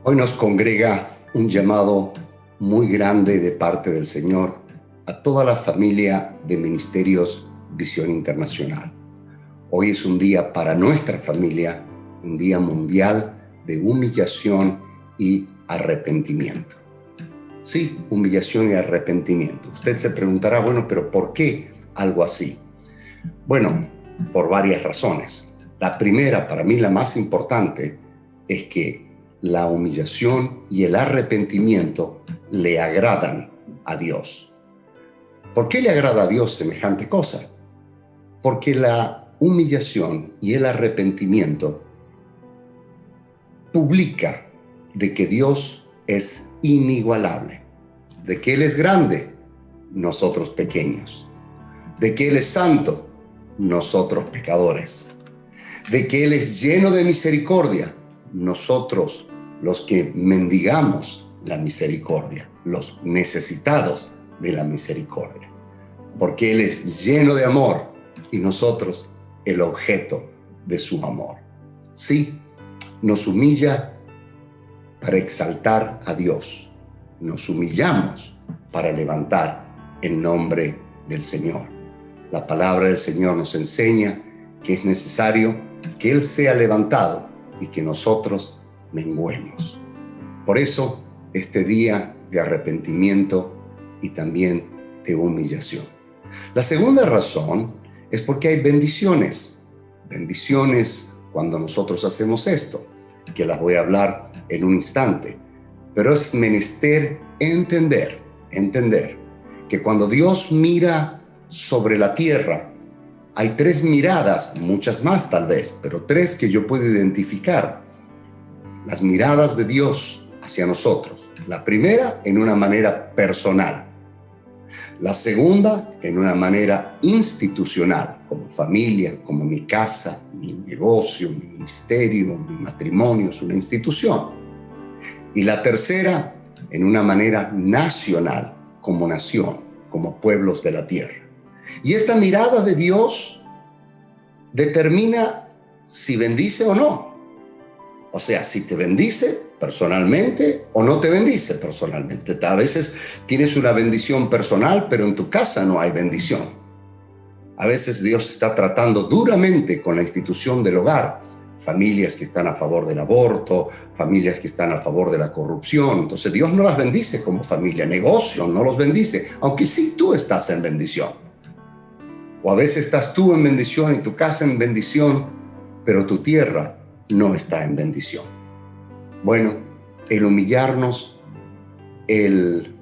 Hoy nos congrega un llamado muy grande de parte del Señor a toda la familia de Ministerios Visión Internacional. Hoy es un día para nuestra familia, un día mundial de humillación y arrepentimiento. Sí, humillación y arrepentimiento. Usted se preguntará, bueno, pero ¿por qué algo así? Bueno, por varias razones. La primera, para mí la más importante, es que la humillación y el arrepentimiento le agradan a Dios. ¿Por qué le agrada a Dios semejante cosa? Porque la humillación y el arrepentimiento publica de que Dios es inigualable, de que Él es grande, nosotros pequeños, de que Él es santo, nosotros pecadores, de que Él es lleno de misericordia, nosotros los que mendigamos la misericordia, los necesitados de la misericordia, porque Él es lleno de amor y nosotros el objeto de su amor. Sí, nos humilla para exaltar a Dios, nos humillamos para levantar el nombre del Señor. La palabra del Señor nos enseña que es necesario que Él sea levantado y que nosotros menguemos. Por eso, este día de arrepentimiento y también de humillación. La segunda razón es porque hay bendiciones. Bendiciones cuando nosotros hacemos esto, que las voy a hablar en un instante. Pero es menester entender que cuando Dios mira sobre la tierra, hay tres miradas, muchas más tal vez, pero tres que yo puedo identificar. Las miradas de Dios hacia nosotros. La primera, en una manera personal. La segunda, en una manera institucional, como familia, como mi casa, mi negocio, mi ministerio, mi matrimonio, es una institución. Y la tercera, en una manera nacional, como nación, como pueblos de la tierra. Y esta mirada de Dios determina si bendice o no. O sea, si te bendice personalmente o no te bendice personalmente. A veces tienes una bendición personal, pero en tu casa no hay bendición. A veces Dios está tratando duramente con la institución del hogar. Familias que están a favor del aborto, familias que están a favor de la corrupción. Entonces Dios no las bendice como familia. Negocio no los bendice, aunque sí tú estás en bendición. O a veces estás tú en bendición y tu casa en bendición, pero tu tierra no está en bendición. Bueno, el humillarnos, el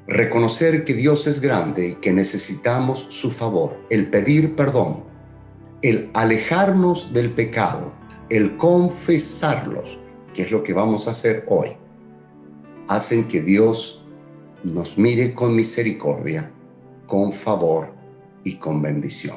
reconocer que Dios es grande y que necesitamos su favor, el pedir perdón, el alejarnos del pecado, el confesarlos, que es lo que vamos a hacer hoy, hacen que Dios nos mire con misericordia, con favor y con bendición.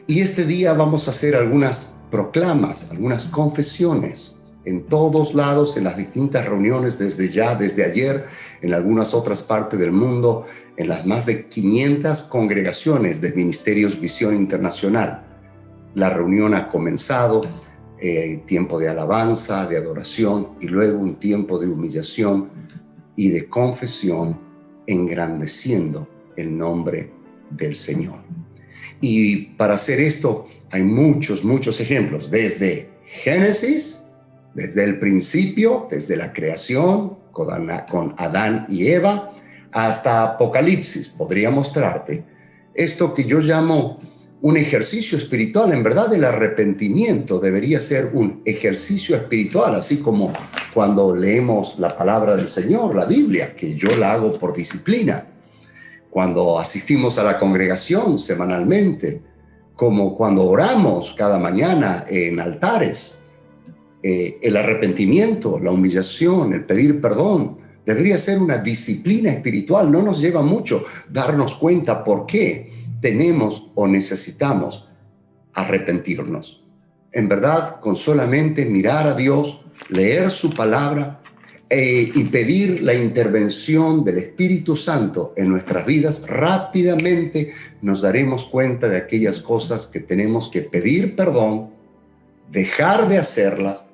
Y este día vamos a hacer algunas proclamas, algunas confesiones en todos lados, en las distintas reuniones desde ayer, en algunas otras partes del mundo, en las más de 500 congregaciones de Ministerios Visión Internacional. La reunión ha comenzado, tiempo de alabanza, de adoración y luego un tiempo de humillación y de confesión, engrandeciendo el nombre del Señor. Y para hacer esto hay muchos ejemplos, desde Génesis, desde el principio, desde la creación con Adán y Eva, hasta Apocalipsis. Podría mostrarte esto que yo llamo un ejercicio espiritual. En verdad, el arrepentimiento debería ser un ejercicio espiritual, así como cuando leemos la palabra del Señor, la Biblia, que yo la hago por disciplina. Cuando asistimos a la congregación semanalmente, como cuando oramos cada mañana en altares, el arrepentimiento, la humillación, el pedir perdón, debería ser una disciplina espiritual. No nos lleva mucho darnos cuenta por qué tenemos o necesitamos arrepentirnos. En verdad, con solamente mirar a Dios, leer su palabra, y pedir la intervención del Espíritu Santo en nuestras vidas, rápidamente nos daremos cuenta de aquellas cosas que tenemos que pedir perdón, dejar de hacerlas,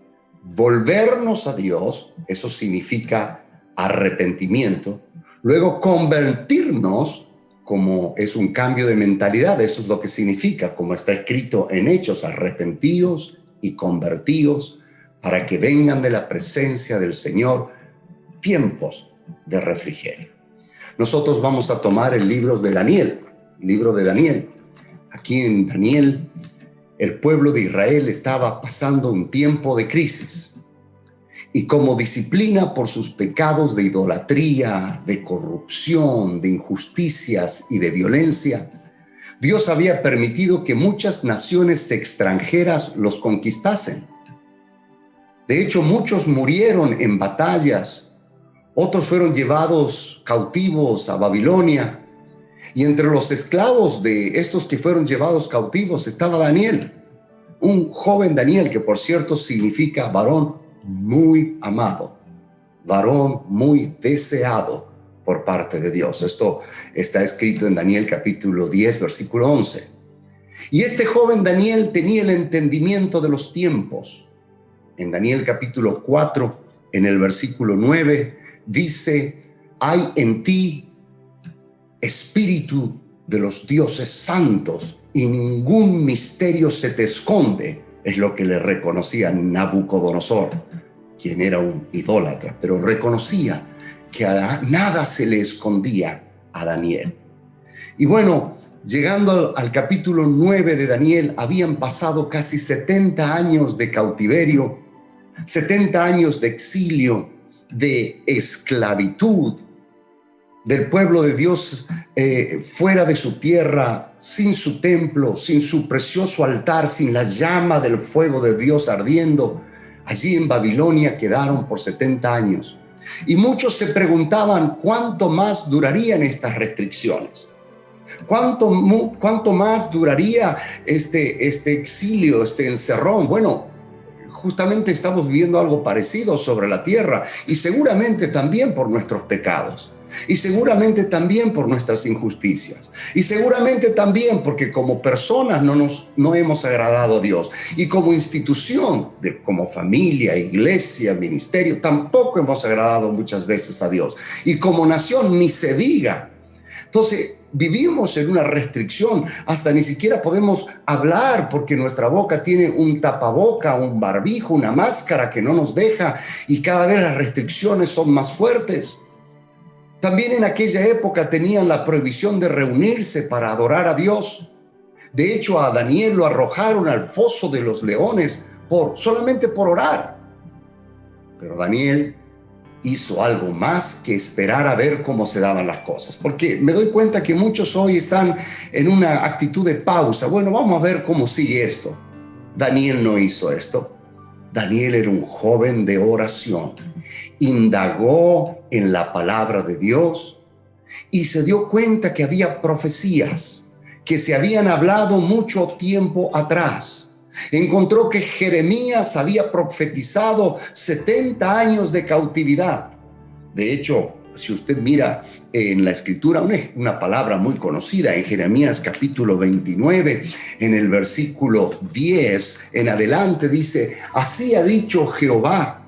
volvernos a Dios, eso significa arrepentimiento, luego convertirnos, como es un cambio de mentalidad, eso es lo que significa, como está escrito en Hechos, arrepentíos y convertíos, para que vengan de la presencia del Señor tiempos de refrigerio. Nosotros vamos a tomar el libro de Daniel. Aquí en Daniel, el pueblo de Israel estaba pasando un tiempo de crisis. Y como disciplina por sus pecados de idolatría, de corrupción, de injusticias y de violencia, Dios había permitido que muchas naciones extranjeras los conquistasen. De hecho, muchos murieron en batallas, otros fueron llevados cautivos a Babilonia. Y entre los esclavos de estos que fueron llevados cautivos estaba Daniel, un joven Daniel, que por cierto significa varón muy amado, varón muy deseado por parte de Dios. Esto está escrito en Daniel capítulo 10, versículo 11. Y este joven Daniel tenía el entendimiento de los tiempos. En Daniel capítulo 4, en el versículo 9, dice: hay en ti espíritu de los dioses santos y ningún misterio se te esconde. Es lo que le reconocía Nabucodonosor, quien era un idólatra, pero reconocía que a nada se le escondía a Daniel. Y bueno, llegando al capítulo 9 de Daniel, habían pasado casi 70 años de cautiverio, 70 años de exilio, de esclavitud, del pueblo de Dios fuera de su tierra, sin su templo, sin su precioso altar, sin la llama del fuego de Dios ardiendo. Allí en Babilonia quedaron por 70 años. Y muchos se preguntaban cuánto más durarían estas restricciones. ¿Cuánto más duraría este exilio, este encerrón? Bueno, justamente estamos viviendo algo parecido sobre la tierra, y seguramente también por nuestros pecados, y seguramente también por nuestras injusticias, y seguramente también porque como personas no hemos agradado a Dios, y como institución, como familia, iglesia, ministerio, tampoco hemos agradado muchas veces a Dios, y como nación ni se diga. Entonces vivimos en una restricción, hasta ni siquiera podemos hablar porque nuestra boca tiene un tapaboca, un barbijo, una máscara que no nos deja, y cada vez las restricciones son más fuertes. También en aquella época tenían la prohibición de reunirse para adorar a Dios. De hecho, a Daniel lo arrojaron al foso de los leones solamente por orar. Pero Daniel hizo algo más que esperar a ver cómo se daban las cosas, porque me doy cuenta que muchos hoy están en una actitud de pausa. Bueno, vamos a ver cómo sigue esto. Daniel no hizo esto. Daniel era un joven de oración, indagó en la palabra de Dios y se dio cuenta que había profecías que se habían hablado mucho tiempo atrás. Encontró que Jeremías había profetizado 70 años de cautividad. De hecho, si usted mira en la escritura, una palabra muy conocida en Jeremías capítulo 29, en el versículo 10 en adelante, dice: así ha dicho Jehová,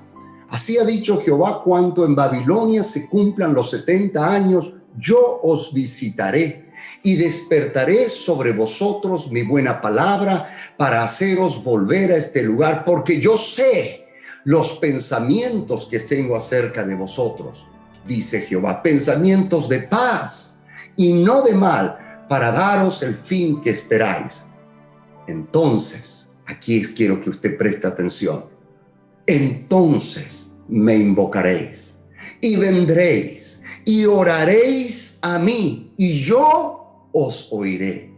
cuando en Babilonia se cumplan los 70 años, yo os visitaré y despertaré sobre vosotros mi buena palabra para haceros volver a este lugar, porque yo sé los pensamientos que tengo acerca de vosotros, dice Jehová, pensamientos de paz y no de mal, para daros el fin que esperáis. Entonces, aquí quiero que usted preste atención. Entonces me invocaréis y vendréis y oraréis a mí y yo os oiré.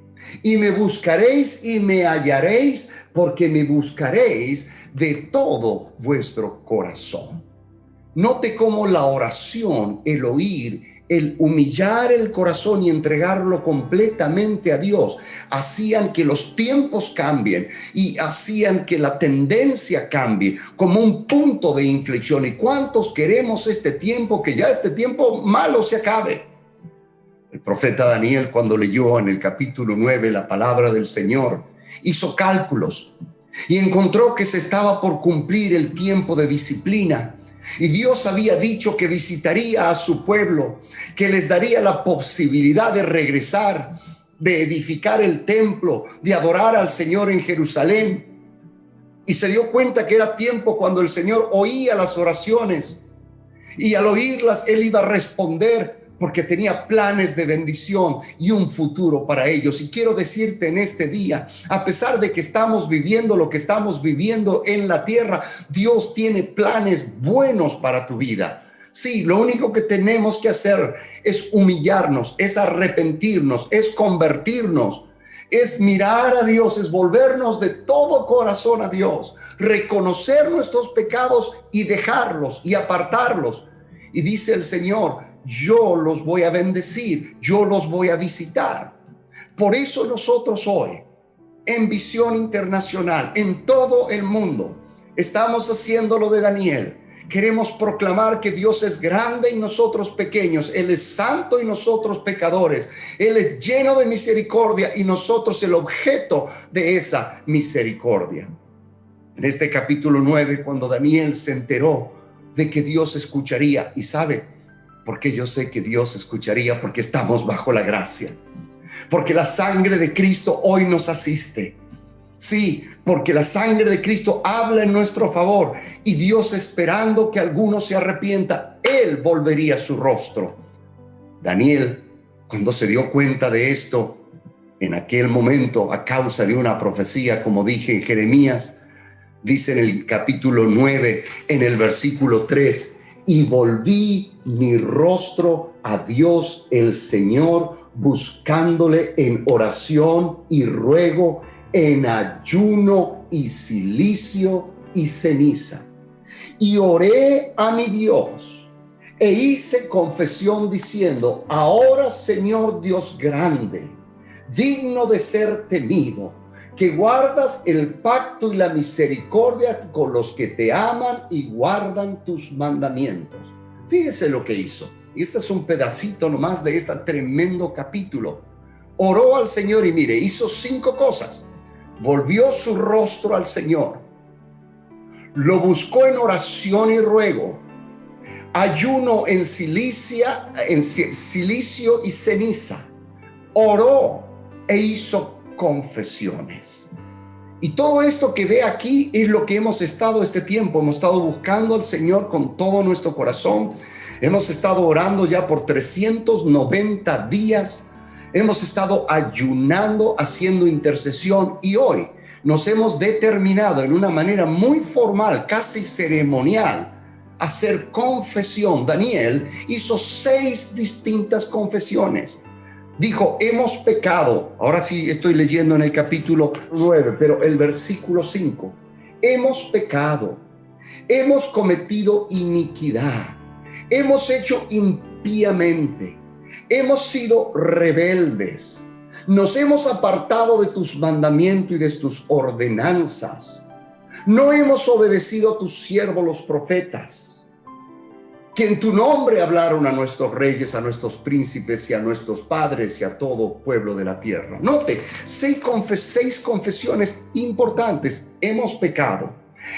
Y me buscaréis y me hallaréis, porque me buscaréis de todo vuestro corazón. Note cómo la oración, el oír, el humillar el corazón y entregarlo completamente a Dios, hacían que los tiempos cambien y hacían que la tendencia cambie como un punto de inflexión. ¿Y cuántos queremos este tiempo, que ya este tiempo malo se acabe? El profeta Daniel, cuando leyó en el capítulo 9 la palabra del Señor, hizo cálculos y encontró que se estaba por cumplir el tiempo de disciplina. Y Dios había dicho que visitaría a su pueblo, que les daría la posibilidad de regresar, de edificar el templo, de adorar al Señor en Jerusalén. Y se dio cuenta que era tiempo cuando el Señor oía las oraciones, y al oírlas Él iba a responder, porque tenía planes de bendición y un futuro para ellos. Y quiero decirte en este día, a pesar de que estamos viviendo lo que estamos viviendo en la tierra, Dios tiene planes buenos para tu vida. Sí, lo único que tenemos que hacer es humillarnos, es arrepentirnos, es convertirnos, es mirar a Dios, es volvernos de todo corazón a Dios, reconocer nuestros pecados y dejarlos y apartarlos. Y dice el Señor, yo los voy a bendecir, yo los voy a visitar. Por eso nosotros hoy, en Visión Internacional, en todo el mundo, estamos haciendo lo de Daniel. Queremos proclamar que Dios es grande y nosotros pequeños. Él es santo y nosotros pecadores. Él es lleno de misericordia y nosotros el objeto de esa misericordia. En este capítulo 9, cuando Daniel se enteró de que Dios escucharía, y sabe, porque yo sé que Dios escucharía, porque estamos bajo la gracia, porque la sangre de Cristo hoy nos asiste. Sí, porque la sangre de Cristo habla en nuestro favor, y Dios, esperando que alguno se arrepienta, Él volvería su rostro. Daniel, cuando se dio cuenta de esto, en aquel momento, a causa de una profecía, como dije en Jeremías, dice en el capítulo 9, en el versículo 3, y volví mi rostro a Dios el Señor, buscándole en oración y ruego, en ayuno y cilicio y ceniza. Y oré a mi Dios e hice confesión diciendo, ahora, Señor Dios grande, digno de ser temido, que guardas el pacto y la misericordia con los que te aman y guardan tus mandamientos. Fíjese lo que hizo. Y este es un pedacito nomás de este tremendo capítulo. Oró al Señor y mire, hizo 5 cosas. Volvió su rostro al Señor. Lo buscó en oración y ruego. Ayuno en silicio y ceniza. Oró e hizo confesiones. Y todo esto que ve aquí es lo que hemos estado este tiempo. Hemos estado buscando al Señor con todo nuestro corazón. Hemos estado orando ya por 390 días. Hemos estado ayunando, haciendo intercesión, y hoy nos hemos determinado en una manera muy formal, casi ceremonial, hacer confesión. Daniel hizo 6 distintas confesiones. Dijo, hemos pecado. Ahora sí estoy leyendo en el capítulo 9, pero el versículo 5. Hemos pecado, hemos cometido iniquidad, hemos hecho impíamente, hemos sido rebeldes, nos hemos apartado de tus mandamientos y de tus ordenanzas, no hemos obedecido a tus siervos los profetas, que en tu nombre hablaron a nuestros reyes, a nuestros príncipes y a nuestros padres y a todo pueblo de la tierra. Note, 6 confesiones importantes. Hemos pecado,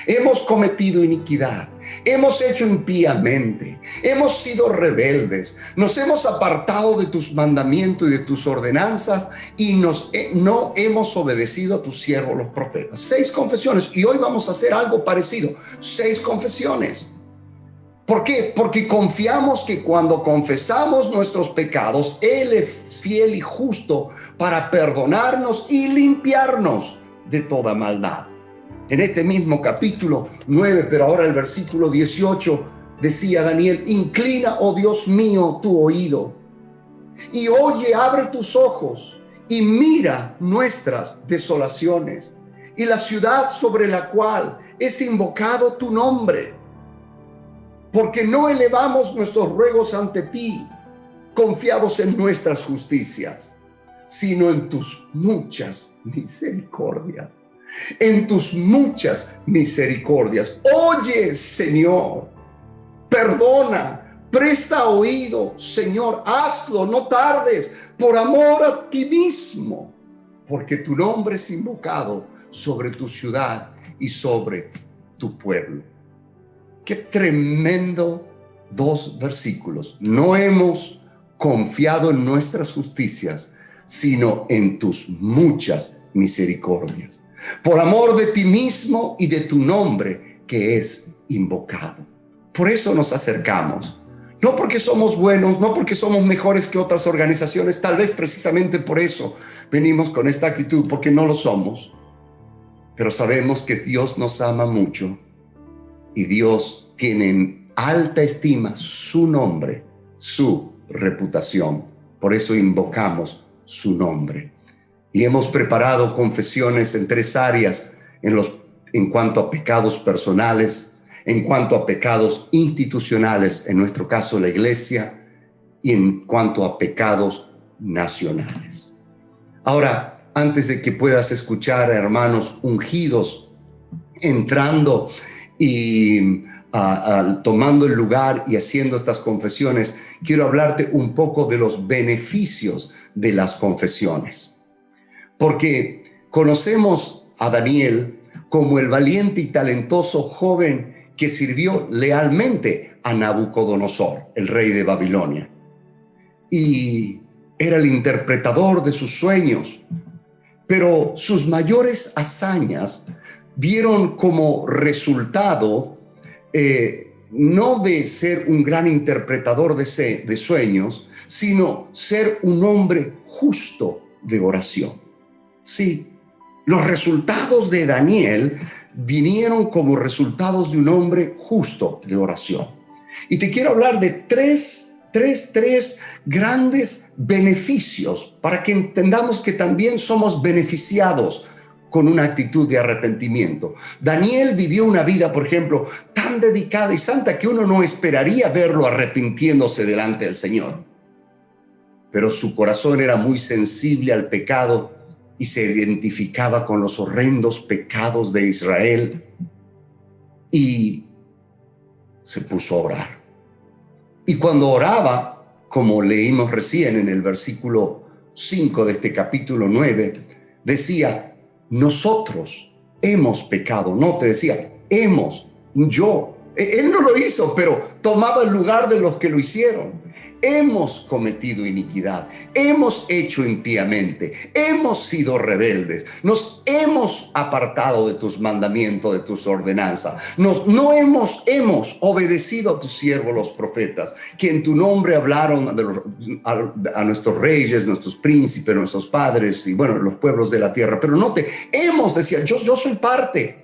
hemos cometido iniquidad, hemos hecho impíamente, hemos sido rebeldes, nos hemos apartado de tus mandamientos y de tus ordenanzas, y no hemos obedecido a tus siervos los profetas. 6 confesiones, y hoy vamos a hacer algo parecido. 6 confesiones. ¿Por qué? Porque confiamos que cuando confesamos nuestros pecados, Él es fiel y justo para perdonarnos y limpiarnos de toda maldad. En este mismo capítulo 9, pero ahora el versículo 18, decía Daniel, inclina, oh Dios mío, tu oído, y oye, abre tus ojos, y mira nuestras desolaciones, y la ciudad sobre la cual es invocado tu nombre. Porque no elevamos nuestros ruegos ante ti, confiados en nuestras justicias, sino en tus muchas misericordias. En tus muchas misericordias. Oye, Señor, perdona, presta oído, Señor, hazlo, no tardes, por amor a ti mismo. porque tu nombre es invocado sobre tu ciudad y sobre tu pueblo. Qué tremendo 2 versículos. No hemos confiado en nuestras justicias, sino en tus muchas misericordias, por amor de ti mismo y de tu nombre que es invocado. Por eso nos acercamos. No porque somos buenos, no porque somos mejores que otras organizaciones, tal vez precisamente por eso venimos con esta actitud, porque no lo somos. Pero sabemos que Dios nos ama mucho y Dios tiene en alta estima su nombre, su reputación. Por eso invocamos su nombre. Y hemos preparado confesiones en 3 áreas, en cuanto a pecados personales, en cuanto a pecados institucionales, en nuestro caso la iglesia, y en cuanto a pecados nacionales. Ahora, antes de que puedas escuchar a hermanos ungidos entrando y tomando el lugar y haciendo estas confesiones, quiero hablarte un poco de los beneficios de las confesiones. Porque conocemos a Daniel como el valiente y talentoso joven que sirvió lealmente a Nabucodonosor, el rey de Babilonia. Y era el interpretador de sus sueños. Pero sus mayores hazañas dieron como resultado no de ser un gran interpretador de sueños, sino ser un hombre justo de oración. Sí, los resultados de Daniel vinieron como resultados de un hombre justo de oración. Y te quiero hablar de tres grandes beneficios para que entendamos que también somos beneficiados con una actitud de arrepentimiento. Daniel vivió una vida, por ejemplo, tan dedicada y santa que uno no esperaría verlo arrepintiéndose delante del Señor. Pero su corazón era muy sensible al pecado y se identificaba con los horrendos pecados de Israel y se puso a orar. Y cuando oraba, como leímos recién en el versículo 5 de este capítulo 9, decía: nosotros hemos pecado. No, te decía, yo. Él no lo hizo, pero tomaba el lugar de los que lo hicieron. Hemos cometido iniquidad, hemos hecho impíamente, hemos sido rebeldes, nos hemos apartado de tus mandamientos, de tus ordenanzas. No hemos obedecido a tus siervos los profetas, que en tu nombre hablaron a nuestros reyes, nuestros príncipes, nuestros padres y bueno, los pueblos de la tierra. Pero decía, yo soy parte.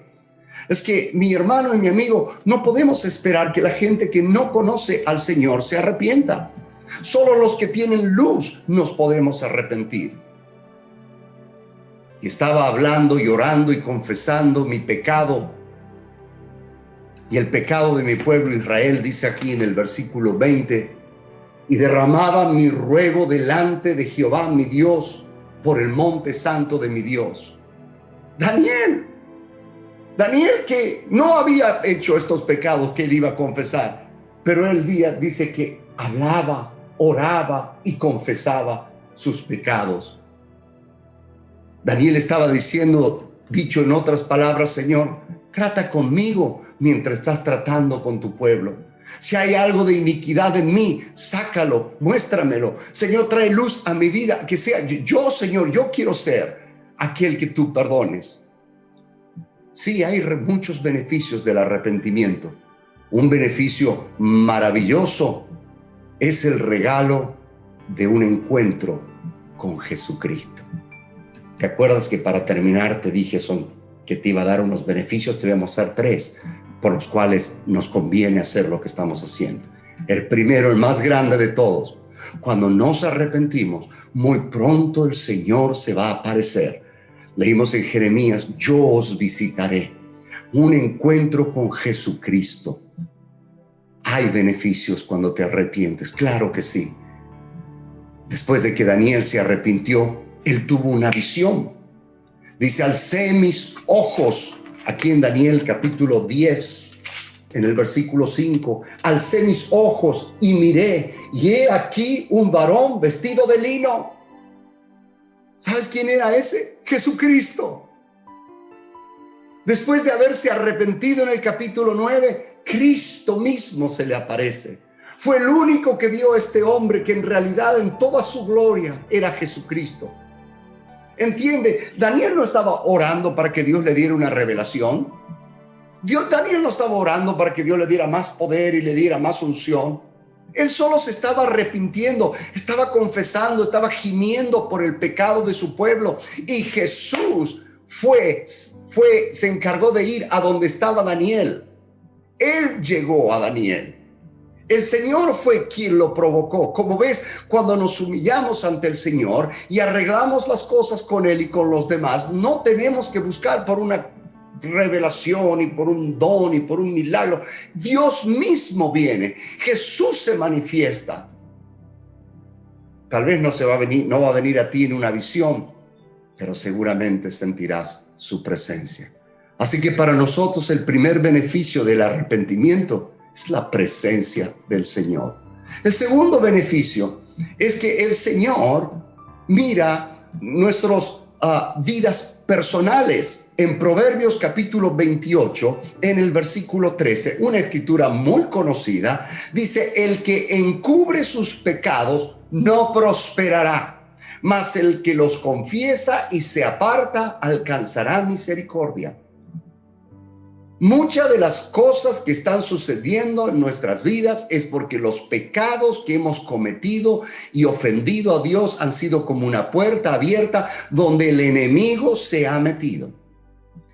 Es que mi hermano y mi amigo, no podemos esperar que la gente que no conoce al Señor se arrepienta. Solo los que tienen luz nos podemos arrepentir. Y estaba hablando y orando y confesando mi pecado y el pecado de mi pueblo Israel, dice aquí en el versículo 20, y derramaba mi ruego delante de Jehová mi Dios por el monte santo de mi Dios. Daniel, que no había hecho estos pecados que él iba a confesar, pero él dice que hablaba, oraba y confesaba sus pecados. Daniel estaba dicho en otras palabras: Señor, trata conmigo mientras estás tratando con tu pueblo. Si hay algo de iniquidad en mí, sácalo, muéstramelo. Señor, trae luz a mi vida, que sea yo, Señor, yo quiero ser aquel que tú perdones. Sí, hay muchos beneficios del arrepentimiento. Un beneficio maravilloso es el regalo de un encuentro con Jesucristo. ¿Te acuerdas que para terminar te dije que te iba a dar unos beneficios? Te voy a mostrar 3 por los cuales nos conviene hacer lo que estamos haciendo. El primero, el más grande de todos: cuando nos arrepentimos, muy pronto el Señor se va a aparecer. Leímos en Jeremías: yo os visitaré. Un encuentro con Jesucristo. Hay beneficios cuando te arrepientes, claro que sí. Después de que Daniel se arrepintió, él tuvo una visión. Dice: alcé mis ojos, aquí en Daniel capítulo 10, en el versículo 5, alcé mis ojos y miré, y he aquí un varón vestido de lino. ¿Sabes quién era ese? Jesucristo. Después de haberse arrepentido en el capítulo 9, Cristo mismo se le aparece. Fue el único que vio a este hombre que en realidad en toda su gloria era Jesucristo. ¿Entiende? Daniel no estaba orando para que Dios le diera una revelación. Daniel no estaba orando para que Dios le diera más poder y le diera más unción. Él solo se estaba arrepintiendo, estaba confesando, estaba gimiendo por el pecado de su pueblo. Y Jesús se encargó de ir a donde estaba Daniel. Él llegó a Daniel. El Señor fue quien lo provocó. Como ves, cuando nos humillamos ante el Señor y arreglamos las cosas con Él y con los demás, no tenemos que buscar por una revelación y por un don y por un milagro. Dios mismo viene. Jesús se manifiesta. Tal vez no va a venir a ti en una visión, pero seguramente sentirás su presencia. Así que para nosotros el primer beneficio del arrepentimiento es la presencia del Señor. El segundo beneficio es que el Señor mira nuestras vidas personales. En Proverbios capítulo 28, en el versículo 13, una escritura muy conocida, dice: el que encubre sus pecados no prosperará, mas el que los confiesa y se aparta alcanzará misericordia. Muchas de las cosas que están sucediendo en nuestras vidas es porque los pecados que hemos cometido y ofendido a Dios han sido como una puerta abierta donde el enemigo se ha metido.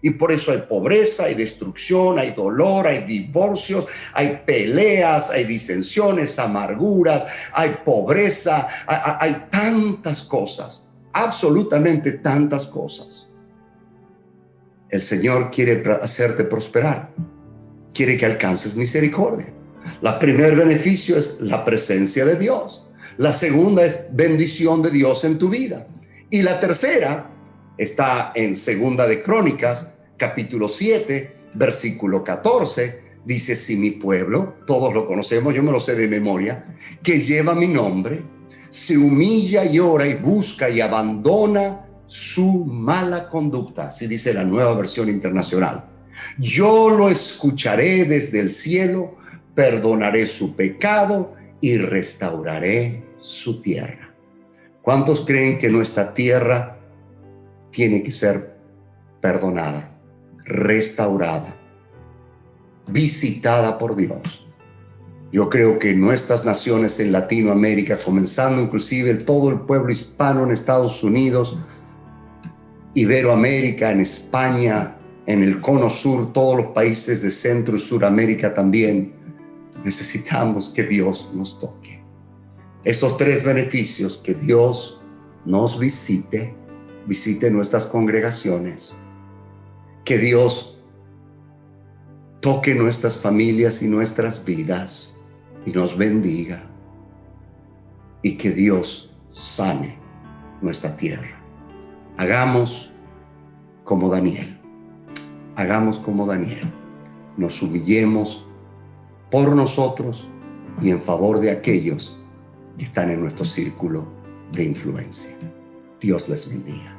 Y por eso hay pobreza, hay destrucción, hay dolor, hay divorcios, hay peleas, hay disensiones, amarguras, hay pobreza, hay tantas cosas, absolutamente tantas cosas. El Señor quiere hacerte prosperar, quiere que alcances misericordia. El primer beneficio es la presencia de Dios. La segunda es bendición de Dios en tu vida. Y la tercera está en Segunda de Crónicas, capítulo 7, versículo 14. Dice: si mi pueblo, todos lo conocemos, yo me lo sé de memoria, que lleva mi nombre, se humilla y ora y busca y abandona su mala conducta, así dice la Nueva Versión Internacional, yo lo escucharé desde el cielo, perdonaré su pecado y restauraré su tierra. ¿Cuántos creen que nuestra tierra tiene que ser perdonada, restaurada, visitada por Dios? Yo creo que nuestras naciones en Latinoamérica, comenzando inclusive todo el pueblo hispano en Estados Unidos, Iberoamérica, en España, en el cono sur, todos los países de Centro y Suramérica también, necesitamos que Dios nos toque. Estos tres beneficios: que Dios nos visite nuestras congregaciones, que Dios toque nuestras familias y nuestras vidas y nos bendiga, y que Dios sane nuestra tierra. Hagamos como Daniel. Hagamos como Daniel. Nos humillemos por nosotros y en favor de aquellos que están en nuestro círculo de influencia. Dios les bendiga.